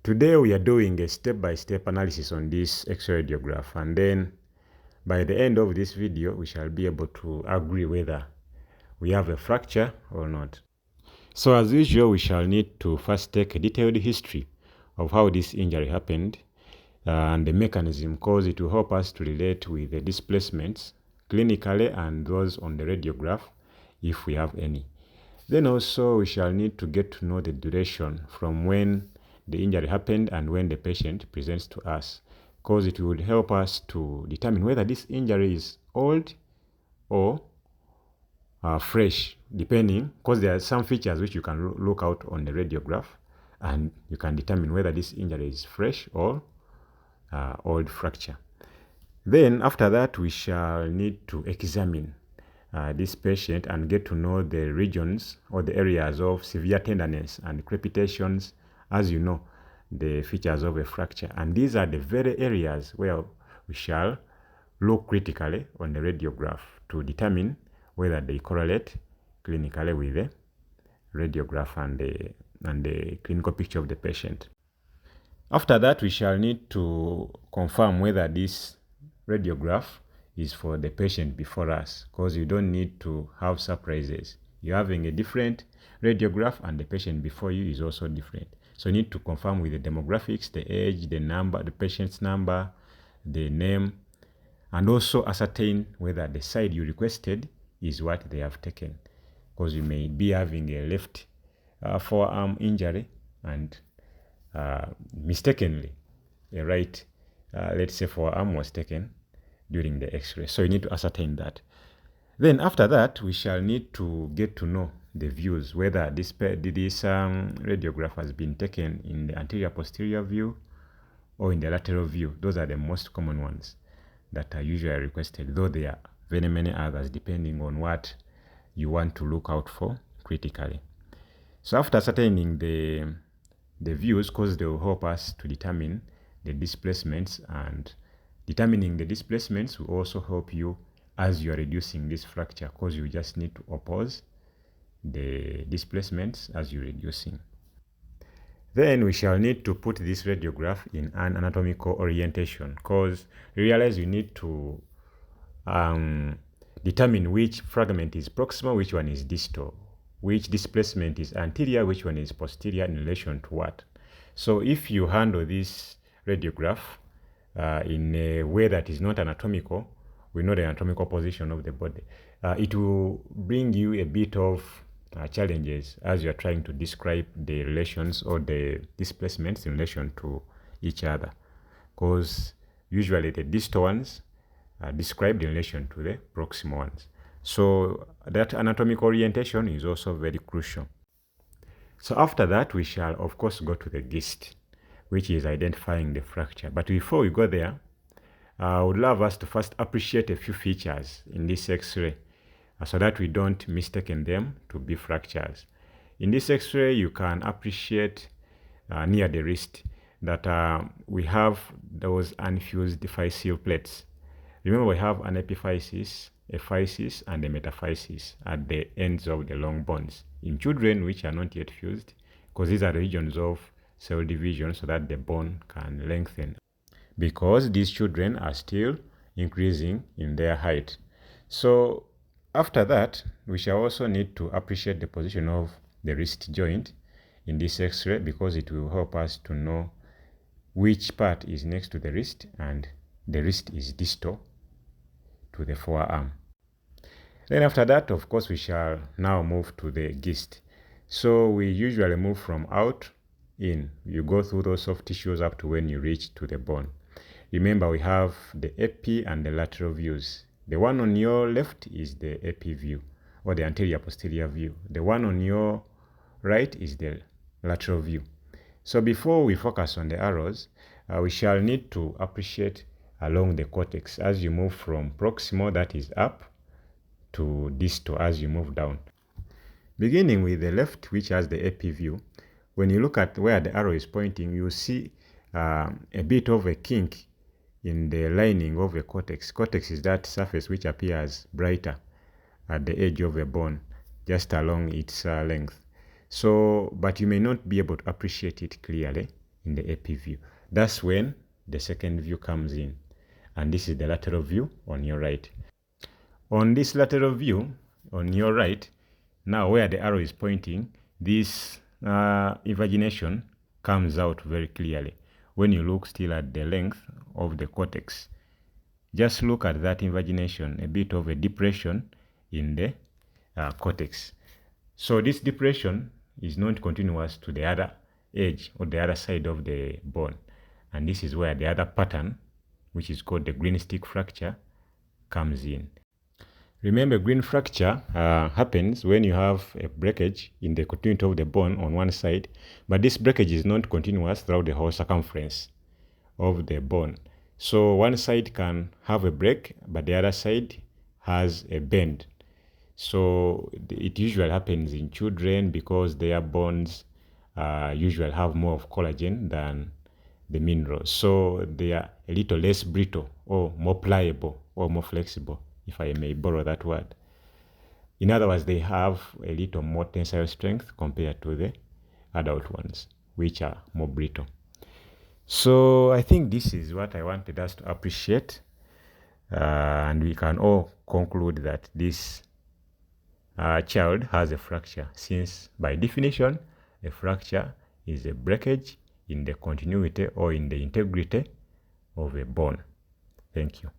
Today we are doing a step-by-step analysis on this X-ray radiograph, and then by the end of this video we shall be able to agree whether we have a fracture or not. So as usual, we shall need to first take a detailed history of how this injury happened and the mechanism, because it will help us to relate with the displacements clinically and those on the radiograph if we have any. Then also we shall need to get to know the duration from when the injury happened and when the patient presents to us, because it would help us to determine whether this injury is old or fresh, depending, because there are some features which you can look out on the radiograph and you can determine whether this injury is fresh or old fracture. Then after that we shall need to examine this patient and get to know the regions or the areas of severe tenderness and crepitations, as you know, the features of a fracture. And these are the very areas where we shall look critically on the radiograph to determine whether they correlate clinically with the radiograph and the clinical picture of the patient. After that, we shall need to confirm whether this radiograph is for the patient before us, because you don't need to have surprises. You're having a different radiograph and the patient before you is also different. So you need to confirm with the demographics, the age, the number, the patient's number, the name, and also ascertain whether the side you requested is what they have taken, because you may be having a left forearm injury and mistakenly a right, let's say, forearm was taken during the x-ray. So you need to ascertain that. Then after that, we shall need to get to know the views, whether this radiograph has been taken in the anterior posterior view or in the lateral view. Those are the most common ones that are usually requested, though there are very many others depending on what you want to look out for critically. So after ascertaining the views, because they will help us to determine the displacements, and determining the displacements will also help you as you are reducing this fracture, because you just need to oppose the displacements as you're reducing. Then we shall need to put this radiograph in an anatomical orientation, because realize you need to determine which fragment is proximal, which one is distal, which displacement is anterior, which one is posterior in relation to what. So if you handle this radiograph in a way that is not anatomical, we know the anatomical position of the body, it will bring you a bit of challenges as you are trying to describe the relations or the displacements in relation to each other, because usually the distal ones are described in relation to the proximal ones. So that anatomical orientation is also very crucial. So after that, we shall of course go to the gist, which is identifying the fracture. But before we go there, I would love us to first appreciate a few features in this x-ray so that we don't mistake them to be fractures. In this x-ray, you can appreciate near the wrist that we have those unfused physeal plates. Remember, we have an epiphysis, a physis, and a metaphysis at the ends of the long bones. In children which are not yet fused, because these are regions of cell division so that the bone can lengthen, because these children are still increasing in their height. So after that, we shall also need to appreciate the position of the wrist joint in this x-ray, because it will help us to know which part is next to the wrist and the wrist is distal to the forearm. Then after that, of course, we shall now move to the gist. So we usually move from out in. You go through those soft tissues up to when you reach to the bone. Remember, we have the epi and the lateral views. The one on your left is the epi view, or the anterior posterior view. The one on your right is the lateral view. So before we focus on the arrows, we shall need to appreciate along the cortex as you move from proximal, that is up, to distal as you move down. Beginning with the left, which has the epi view, when you look at where the arrow is pointing, you see a bit of a kink in the lining of the cortex. Cortex is that surface which appears brighter at the edge of a bone, just along its length. So, but you may not be able to appreciate it clearly in the AP view. That's when the second view comes in. And this is the lateral view on your right. On this lateral view on your right, now where the arrow is pointing, this invagination comes out very clearly. When you look still at the length of the cortex, just look at that invagination, a bit of a depression in the cortex. So this depression is not continuous to the other edge or the other side of the bone. And this is where the other pattern, which is called the green stick fracture, comes in. Remember, green fracture happens when you have a breakage in the continuity of the bone on one side, but this breakage is not continuous throughout the whole circumference of the bone. So one side can have a break, but the other side has a bend. So it usually happens in children because their bones usually have more of collagen than the minerals. So they are a little less brittle or more pliable or more flexible, if I may borrow that word. In other words, they have a little more tensile strength compared to the adult ones, which are more brittle. So I think this is what I wanted us to appreciate. And we can all conclude that this child has a fracture, since by definition, a fracture is a breakage in the continuity or in the integrity of a bone. Thank you.